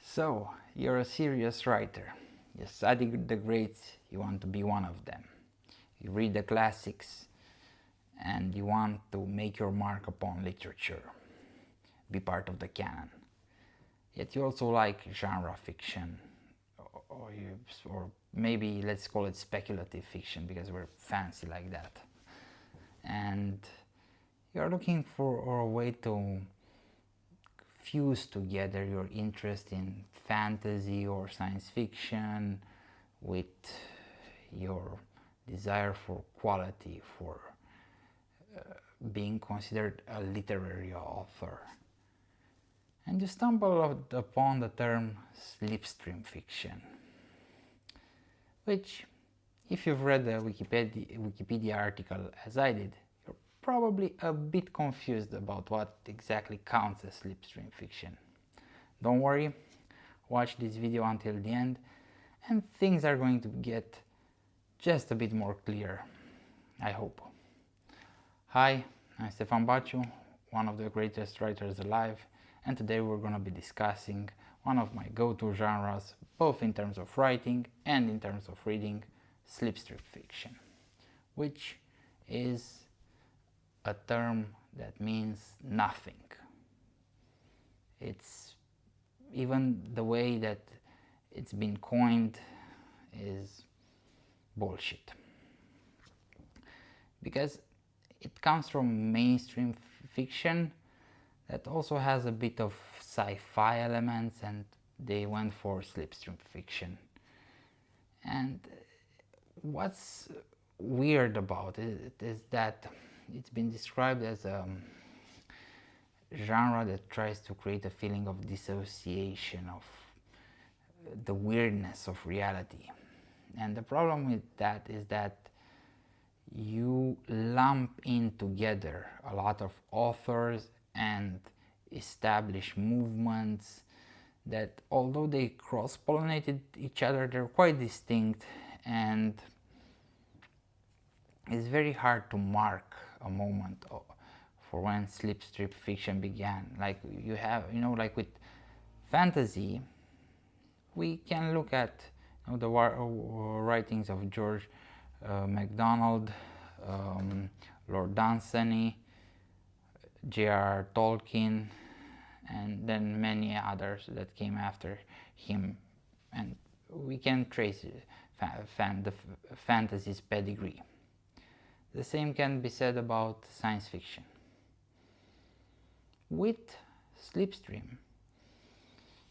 So, you're a serious writer. You study the greats, you want to be one of them. You read the classics, and you want to make your mark upon literature, be part of the canon. Yet you also like genre fiction, or maybe let's call it speculative fiction because we're fancy like that. And you're looking for a way to fuse together your interest in fantasy or science fiction with your desire for quality, for being considered a literary author. And you stumble upon the term slipstream fiction, which, if you've read the Wikipedia article as I did, you're probably a bit confused about what exactly counts as slipstream fiction. Don't worry, watch this video until the end and things are going to get just a bit more clear, I hope. Hi, I'm Stefan Baciu, one of the greatest writers alive, and today we're going to be discussing one of my go-to genres, both in terms of writing and in terms of reading, slipstream fiction, which is a term that means nothing. It's even the way that it's been coined is bullshit, because it comes from mainstream fiction that also has a bit of sci-fi elements, and they went for slipstream fiction. And what's weird about it is that it's been described as a genre that tries to create a feeling of dissociation, of the weirdness of reality. And the problem with that is that you lump in together a lot of authors and establish movements that, although they cross-pollinated each other, they're quite distinct, and it's very hard to mark a moment for when slipstream fiction began. Like you have, like with fantasy, we can look at the writings of George MacDonald, Lord Dunsany, J.R.R. Tolkien, and then many others that came after him, and we can trace the fantasy's pedigree. The same can be said about science fiction. With slipstream,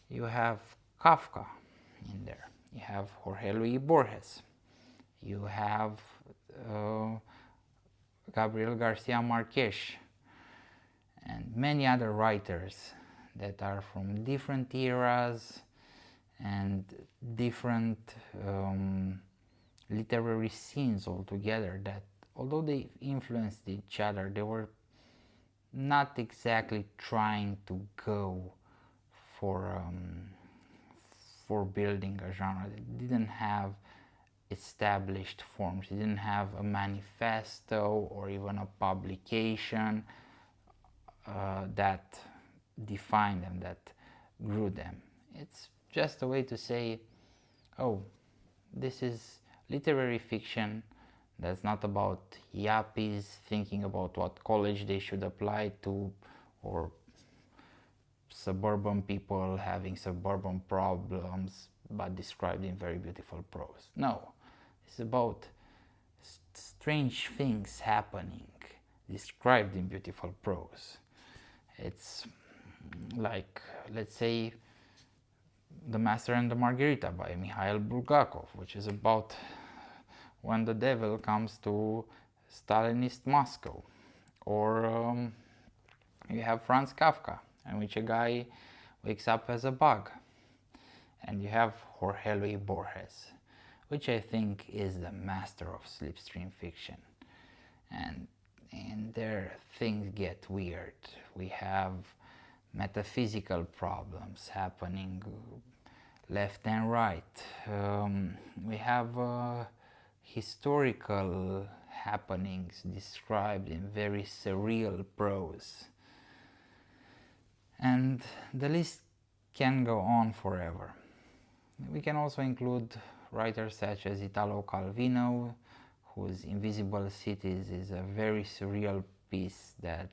you have Kafka in there, you have Jorge Luis Borges, you have Gabriel García Márquez, and many other writers that are from different eras and different literary scenes altogether, that although they influenced each other, they were not exactly trying to go for building a genre. They didn't have established forms, they didn't have a manifesto or even a publication that defined them, that grew them. It's just a way to say, oh, this is literary fiction that's not about yuppies thinking about what college they should apply to, or suburban people having suburban problems but described in very beautiful prose. No, it's about strange things happening described in beautiful prose. It's like, let's say, The Master and the Margarita by Mikhail Bulgakov, which is about when the devil comes to Stalinist Moscow. Or you have Franz Kafka, in which a guy wakes up as a bug. And you have Jorge Luis Borges, which I think is the master of slipstream fiction. And there things get weird. We have metaphysical problems happening left and right. We have historical happenings described in very surreal prose. And the list can go on forever. We can also include writers such as Italo Calvino, whose Invisible Cities is a very surreal piece that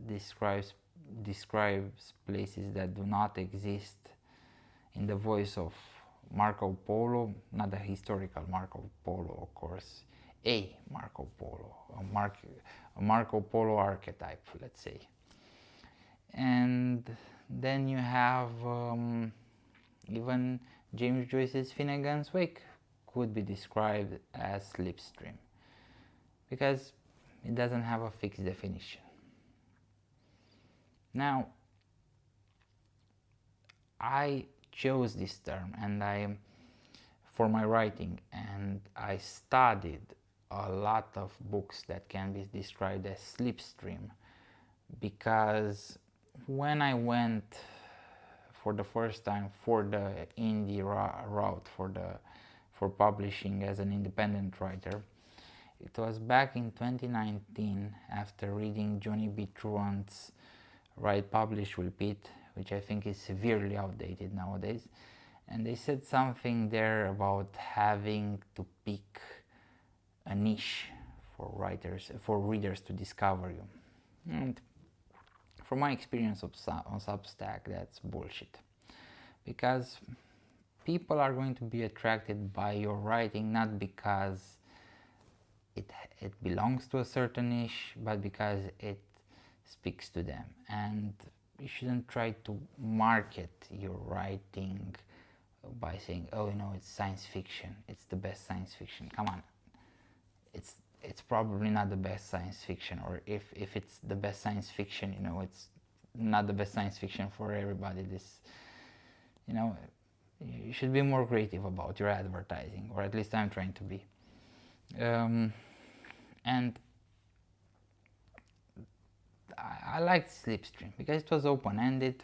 describes places that do not exist in the voice of Marco Polo, not the historical Marco Polo, of course, a Marco Polo, a Marco Polo archetype, let's say. And then you have even James Joyce's Finnegan's Wake could be described as Slipstream, because it doesn't have a fixed definition. Now, I chose this term for my writing, and I studied a lot of books that can be described as slipstream, because when I went for the first time for the indie route, for publishing as an independent writer, it was back in 2019 after reading Johnny B. Truant's Write, Publish, Repeat, which I think is severely outdated nowadays. And they said something there about having to pick a niche for readers to discover you. And from my experience on Substack, that's bullshit. Because people are going to be attracted by your writing not because it belongs to a certain niche, but because it speaks to them. And you shouldn't try to market your writing by saying, oh, it's science fiction, it's the best science fiction. Come on, it's probably not the best science fiction, or if it's the best science fiction, it's not the best science fiction for everybody. You should be more creative about your advertising, or at least I'm trying to be. And I liked Slipstream because it was open-ended.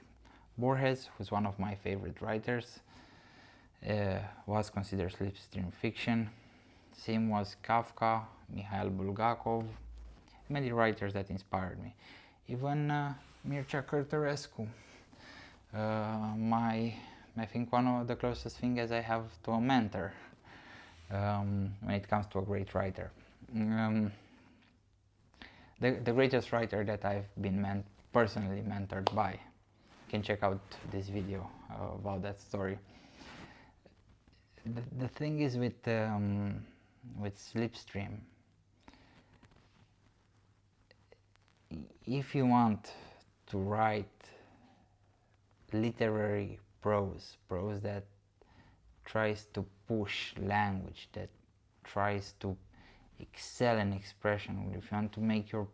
Borges, who's one of my favorite writers, was considered slipstream fiction. Same was Kafka, Mikhail Bulgakov, many writers that inspired me. Even Mircea Cărtărescu, I think one of the closest things I have to a mentor when it comes to a great writer. The greatest writer that I've been personally mentored by. You can check out this video about that story. The thing is with Slipstream, if you want to write literary prose that tries to push language, that tries to excel in expression, if you want to make your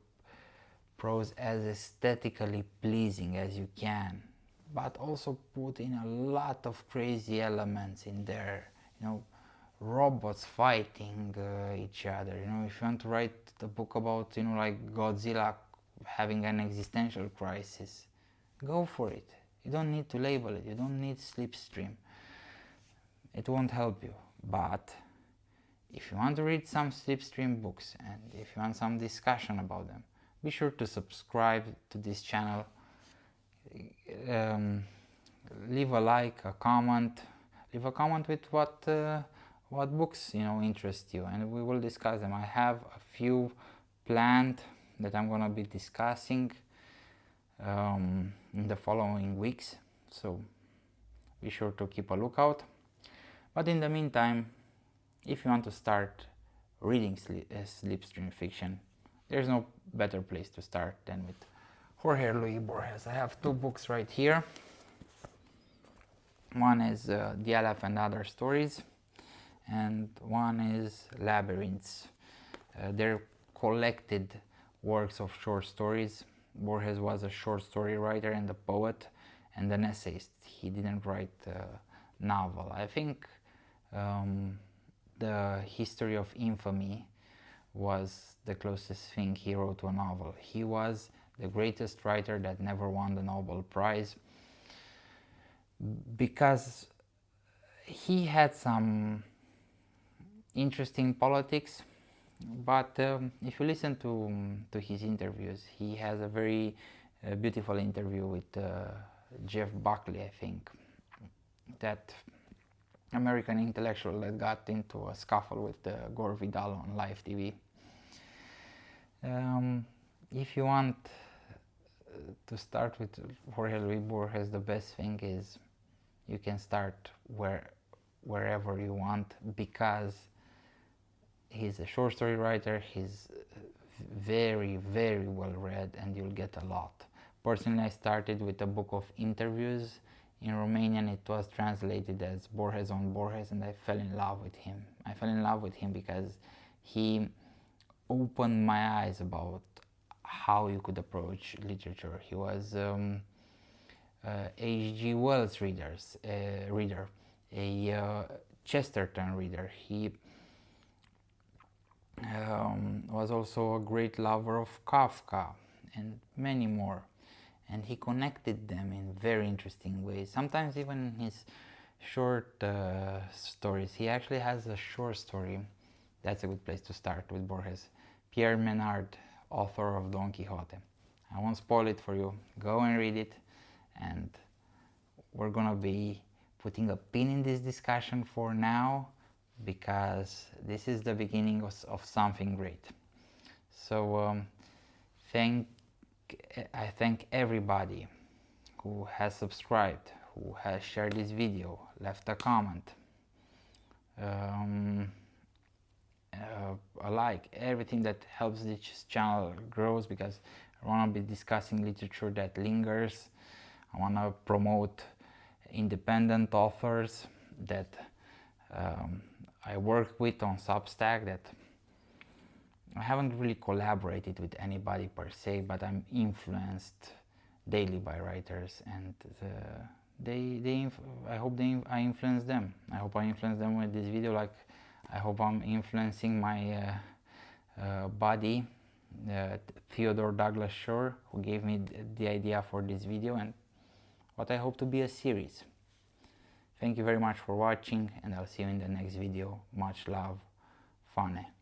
prose as aesthetically pleasing as you can, but also put in a lot of crazy elements in there, robots fighting each other, if you want to write a book about, like Godzilla having an existential crisis, go for it. You don't need to label it, you don't need Slipstream. It won't help you. But if you want to read some Slipstream books, and if you want some discussion about them, be sure to subscribe to this channel. Leave a like, a comment. Leave a comment with what books interest you, and we will discuss them. I have a few planned that I'm gonna be discussing in the following weeks, so be sure to keep a lookout. But in the meantime, if you want to start reading Slipstream fiction, there's no better place to start than with Jorge Luis Borges. I have two books right here. One is The Aleph and Other Stories, and one is Labyrinths. They're collected works of short stories. Borges was a short story writer and a poet and an essayist. He didn't write a novel. I think The History of Infamy was the closest thing he wrote to a novel. He was the greatest writer that never won the Nobel Prize, because he had some interesting politics. But if you listen to his interviews, he has a very beautiful interview with Jeff Buckley, I think, that American intellectual that got into a scuffle with Gore Vidal on live TV. If you want to start with Jorge Luis Borges, the best thing is you can start wherever you want, because he's a short story writer, he's very, very well read, and you'll get a lot. Personally, I started with a book of interviews. In Romanian it was translated as Borges on Borges, and I fell in love with him. I fell in love with him because he opened my eyes about how you could approach literature. He was H.G. Wells reader, a Chesterton reader. He was also a great lover of Kafka and many more, and he connected them in very interesting ways. Sometimes even in his short stories. He actually has a short story. That's a good place to start with Borges. Pierre Menard, author of Don Quixote. I won't spoil it for you. Go and read it, and we're gonna be putting a pin in this discussion for now, because this is the beginning of something great. So I thank everybody who has subscribed, who has shared this video, left a comment, a like, everything that helps this channel grows, because I want to be discussing literature that lingers. I want to promote independent authors that I work with on Substack, that I haven't really collaborated with anybody per se, but I'm influenced daily by writers, and I hope I influence them. I hope I influence them with this video, like I hope I'm influencing my buddy, Theodore Douglas Shore, who gave me the idea for this video, and what I hope to be a series. Thank you very much for watching, and I'll see you in the next video. Much love, Fane.